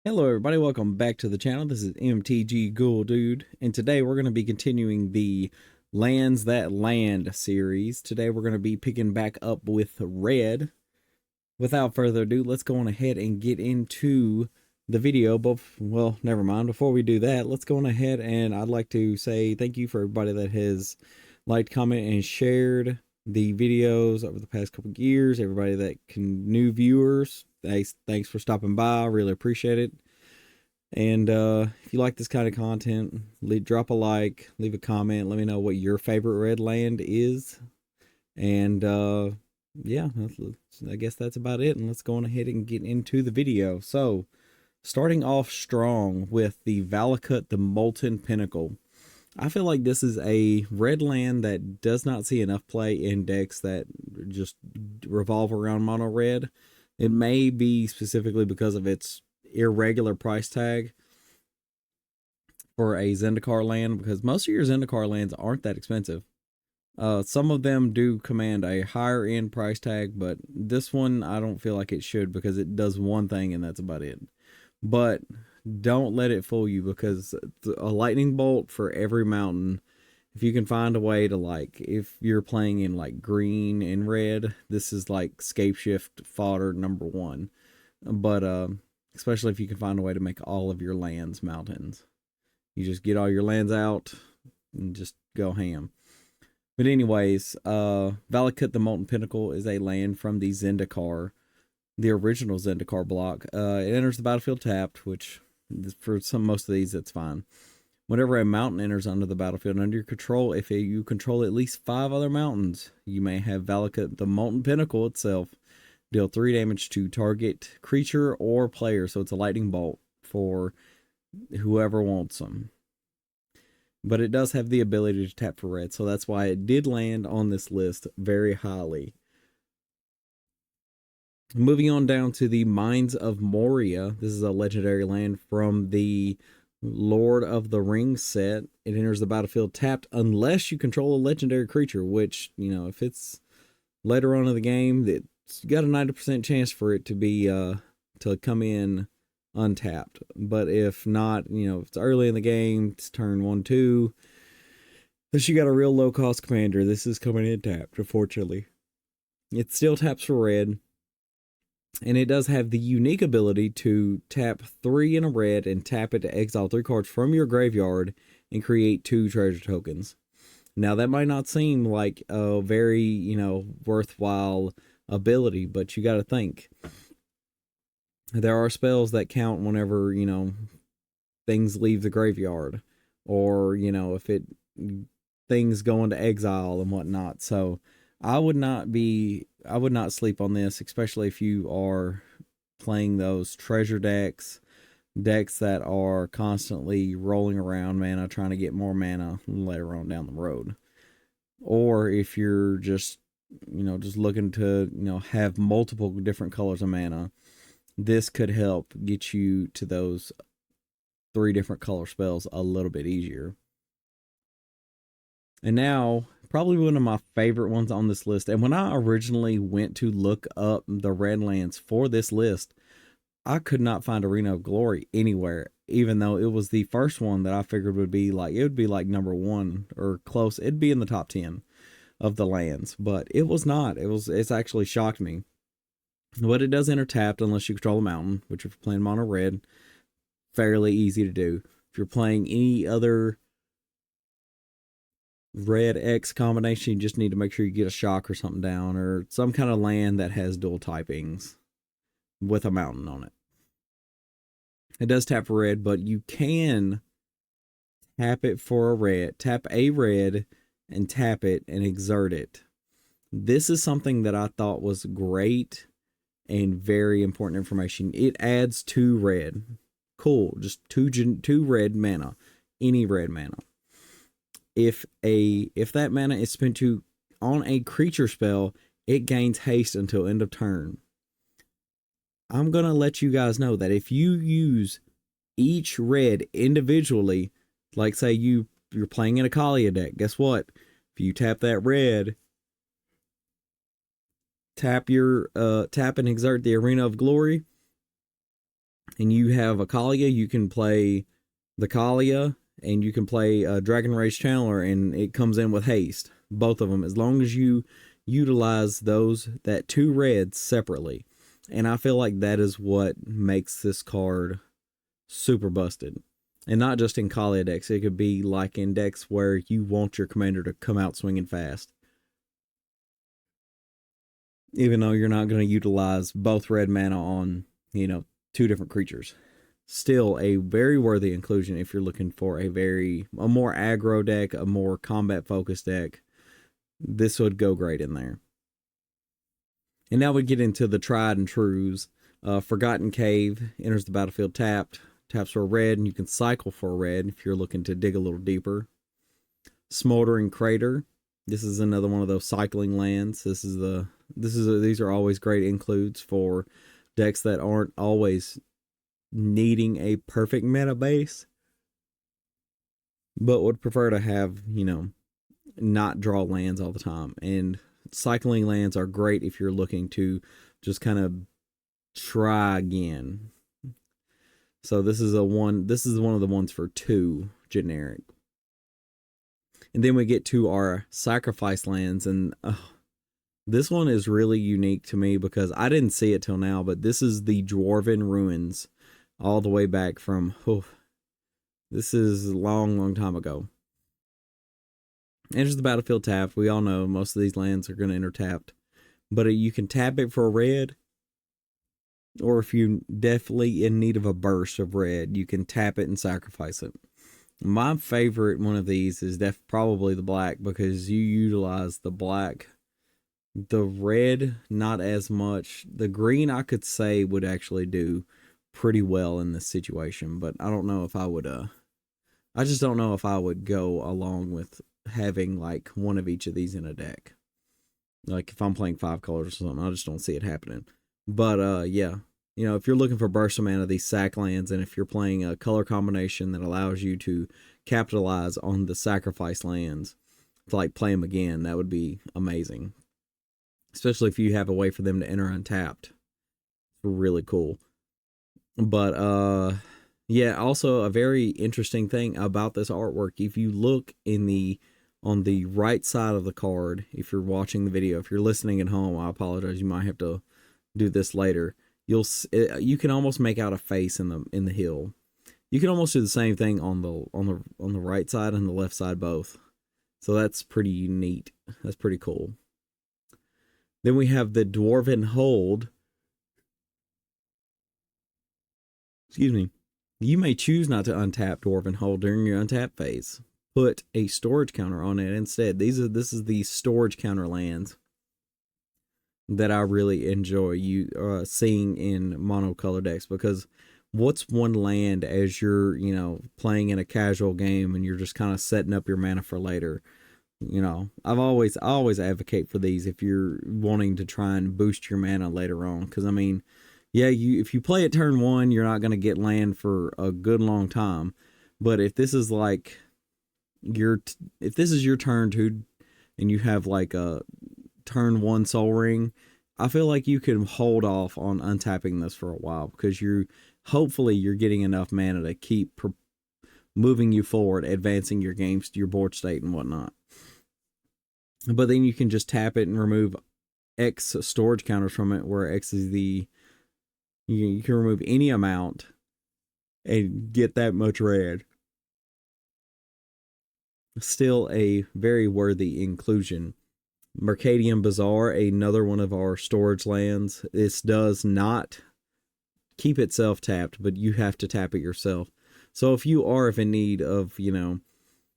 Hello everybody, welcome back to the channel. This is MTG Ghoul Dude, and today we're going to be continuing the Lands That Land series. Today we're going to be picking back up with red. Without further ado, let's go on ahead and get into the video. But, well, never mind. Before we do that, let's go on ahead and I'd like to say thank you for everybody that has liked, commented, and shared the videos over the past couple of years. Everybody new viewers, thanks for stopping by. I really appreciate it. And if you like this kind of content, drop a like, leave a comment, let me know what your favorite red land is. And yeah, I guess that's about it. And let's go on ahead and get into the video. So, starting off strong with the Valakut, the Molten Pinnacle. I feel like this is a red land that does not see enough play in decks that just revolve around mono red. It may be specifically because of its irregular price tag for a Zendikar land, because most of your Zendikar lands aren't that expensive. Some of them do command a higher end price tag, but this one I don't feel like it should because it does one thing and that's about it. But don't let it fool you, because a lightning bolt for every mountain. If you can find a way to, like, if you're playing in like green and red, this is like Scapeshift fodder number one. But especially if you can find a way to make all of your lands mountains. You just get all your lands out and just go ham. But anyways, Valakut the Molten Pinnacle is a land from the Zendikar, the original Zendikar block. It enters the battlefield tapped, which for most of these, that's fine. Whenever a mountain enters under the battlefield under your control, if you control at least 5 other mountains, you may have Valakut the Molten Pinnacle itself deal 3 damage to target creature or player. So it's a lightning bolt for whoever wants them. But it does have the ability to tap for red, so that's why it did land on this list very highly. Moving on down to the Mines of Moria. This is a legendary land from the Lord of the Rings set. It enters the battlefield tapped unless you control a legendary creature, which, if it's later on in the game, it's got a 90% chance for it to be to come in untapped. But if not, if it's early in the game, it's turn 1-2, unless you got a real low cost commander, this is coming in tapped, unfortunately. It still taps for red, and it does have the unique ability to tap 3 in a red and tap it to exile 3 cards from your graveyard and create 2 treasure tokens. Now, that might not seem like a very, worthwhile ability, but you got to think. There are spells that count whenever, things leave the graveyard, or, if things go into exile and whatnot. So I would not sleep on this, especially if you are playing those treasure decks that are constantly rolling around mana, trying to get more mana later on down the road. Or if you're just looking to, have multiple different colors of mana, this could help get you to those 3 different color spells a little bit easier. And now, probably one of my favorite ones on this list. And when I originally went to look up the red lands for this list, I could not find Arena of Glory anywhere, even though it was the first one that I figured would be like number 1 or close. It'd be in the top 10 of the lands, but it was not. It's actually shocked me. But it does enter tapped unless you control a mountain, which if you're playing mono red, fairly easy to do. If you're playing any other red X combination, you just need to make sure you get a shock or something down, or some kind of land that has dual typings with a mountain on it. It does tap for red, but you can tap it for a red, tap a red and tap it and exert it. This is something that I thought was great and very important information. It adds 2 red. Cool, just 2 red mana, any red mana. If that mana is spent on a creature spell, it gains haste until end of turn. I'm going to let you guys know that if you use each red individually, like say you're playing in a Kaalia deck, guess what? If you tap that red, tap and exert the Arena of Glory, and you have a Kalia, you can play the Kalia, and you can play Dragon Rage Channeler, and it comes in with haste. Both of them, as long as you utilize that 2 reds separately. And I feel like that is what makes this card super busted. And not just in Kalia decks, it could be like in decks where you want your commander to come out swinging fast. Even though you're not going to utilize both red mana on, 2 different creatures. Still a very worthy inclusion if you're looking for a more aggro deck, a more combat focused deck. This would go great in there. And now we get into the tried and trues. Forgotten Cave enters the battlefield tapped. Taps for a red, and you can cycle for a red if you're looking to dig a little deeper. Smoldering Crater. This is another one of those cycling lands. These are always great includes for decks that aren't always needing a perfect meta base, but would prefer to have, not draw lands all the time. And cycling lands are great if you're looking to just kind of try again. So this is one of the ones for 2 generic. And then we get to our sacrifice lands, and this one is really unique to me because I didn't see it till now, but this is the Dwarven Ruins, all the way back from, this is a long, long time ago. Enters the battlefield tapped. We all know most of these lands are going to enter tapped, but you can tap it for a red, or if you're definitely in need of a burst of red, you can tap it and sacrifice it. My favorite one of these is probably the black, because you utilize the black. The red, not as much. The green, I could say, would actually do pretty well in this situation, but I don't know if I would, I just don't know if I would go along with having like one of each of these in a deck. Like if I'm playing 5 colors or something, I just don't see it happening. But yeah, if you're looking for burst of mana, these sack lands, and if you're playing a color combination that allows you to capitalize on the sacrifice lands to like play them again, that would be amazing. Especially if you have a way for them to enter untapped. It's really cool. But yeah, also a very interesting thing about this artwork, if you look on the right side of the card, if you're watching the video, if you're listening at home, I apologize, you might have to do this later. You can almost make out a face in the hill. You can almost do the same thing on the right side and the left side both. So that's pretty neat. That's pretty cool. Then we have the Dwarven Hold. Excuse me. You may choose not to untap Dwarven Hold during your untap phase. Put a storage counter on it instead. This is the storage counter lands that I really enjoy seeing in monocolor decks, because what's one land as you're, playing in a casual game and you're just kind of setting up your mana for later? I always advocate for these if you're wanting to try and boost your mana later on, because I mean, yeah, if you play it turn 1, you're not going to get land for a good long time. But if this is like if this is your turn 2 and you have like a turn 1 Soul Ring, I feel like you can hold off on untapping this for a while, because hopefully you're getting enough mana to keep moving you forward, advancing your games to your board state and whatnot. But then you can just tap it and remove X storage counters from it, where X is you can remove any amount and get that much red. Still a very worthy inclusion. Mercadian Bazaar, another one of our storage lands. This does not keep itself tapped, but you have to tap it yourself. So if you are in need of,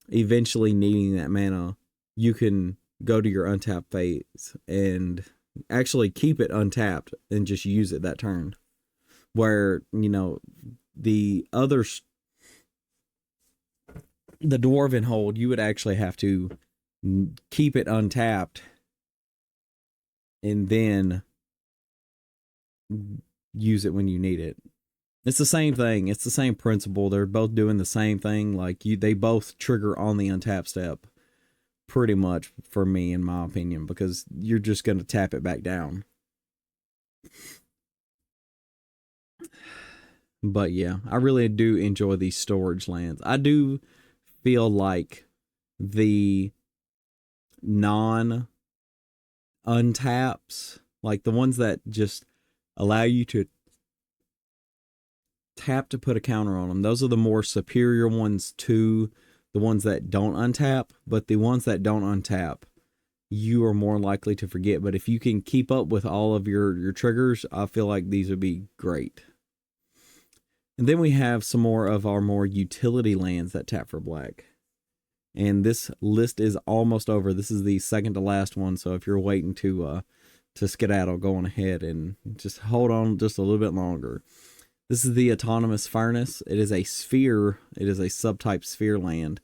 eventually needing that mana, you can go to your untap phase and actually keep it untapped and just use it that turn. Where, the Dwarven Hold, you would actually have to keep it untapped and then use it when you need it. It's the same thing. It's the same principle. They're both doing the same thing. Like they both trigger on the untap step, pretty much, for me, in my opinion, because you're just going to tap it back down. But yeah, I really do enjoy these storage lands. I do feel like the non untaps, like the ones that just allow you to tap to put a counter on them, those are the more superior ones to the ones that don't untap. But the ones that don't untap, you are more likely to forget. But if you can keep up with all of your triggers, I feel like these would be great. And then we have some more of our more utility lands that tap for black. And this list is almost over. This is the second to last one. So if you're waiting to skedaddle, go on ahead and just hold on just a little bit longer. This is the Autonomous Furnace. It is a sphere. It is a subtype sphere land.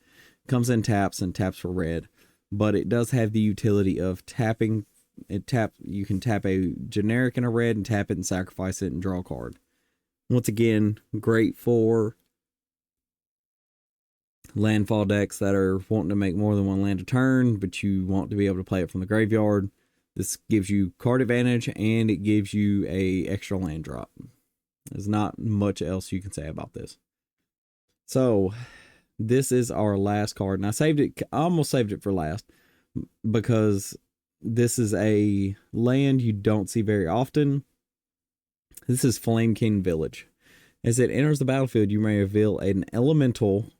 Comes in taps and taps for red, but it does have the utility of tapping. You can tap a generic in a red and tap it and sacrifice it and draw a card. Once again, great for landfall decks that are wanting to make more than one land a turn, but you want to be able to play it from the graveyard. This gives you card advantage and it gives you a extra land drop. There's not much else you can say about this. So this is our last card, and I almost saved it for last because this is a land you don't see very often. This is Flamekin Village. As it enters the battlefield, you may reveal an elemental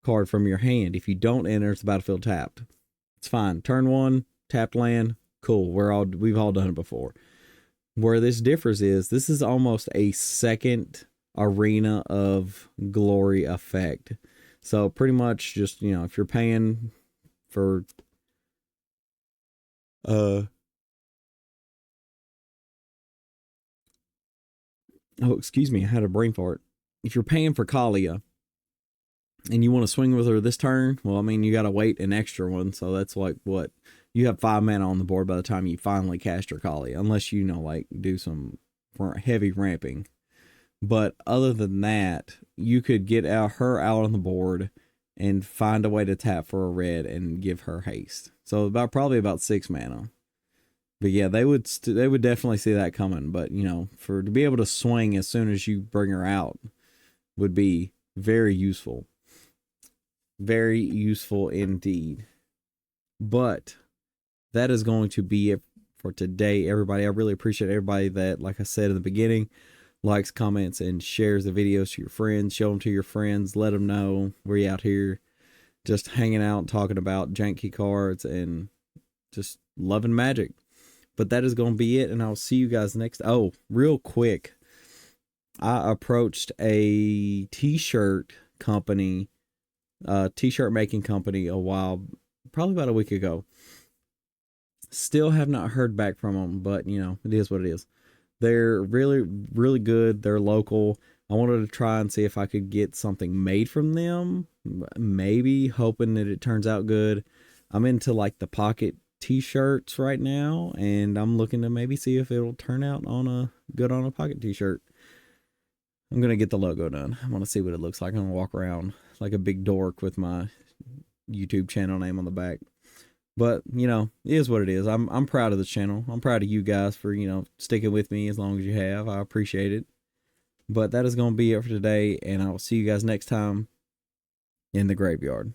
card from your hand. If you don't enter the battlefield tapped, it's fine. Turn 1, tapped land, cool. We've all done it before. Where this differs is this is almost a second Arena of Glory effect. So pretty much just, if you're paying for excuse me, I had a brain fart. If you're paying for Kaalia and you want to swing with her this turn, well, I mean, you got to wait an extra one. So that's like what? You have 5 mana on the board by the time you finally cast your Kaalia, unless you do some heavy ramping. But other than that, you could get her out on the board and find a way to tap for a red and give her haste. So probably about 6 mana. But yeah, they would definitely see that coming. But to be able to swing as soon as you bring her out would be very useful. Very useful indeed. But that is going to be it for today, everybody. I really appreciate everybody that, like I said in the beginning, likes, comments, and shares the videos to your friends. Show them to your friends. Let them know we're out here just hanging out, talking about janky cards, and just loving Magic. But that is going to be it, and I'll see you guys next. Oh, real quick, I approached a t-shirt company, t-shirt making company probably about a week ago. Still have not heard back from them, but it is what it is. They're really, really good. They're local. I wanted to try and see if I could get something made from them. Maybe, hoping that it turns out good. I'm into like the pocket t-shirts right now, and I'm looking to maybe see if it'll turn out good on a pocket t-shirt. I'm gonna get the logo done. I want to see what it looks like. I'm gonna walk around like a big dork with my YouTube channel name on the back. But it is what it is. I'm proud of this channel. I'm proud of you guys for sticking with me as long as you have. I appreciate it. But that is going to be it for today, and I will see you guys next time in the graveyard.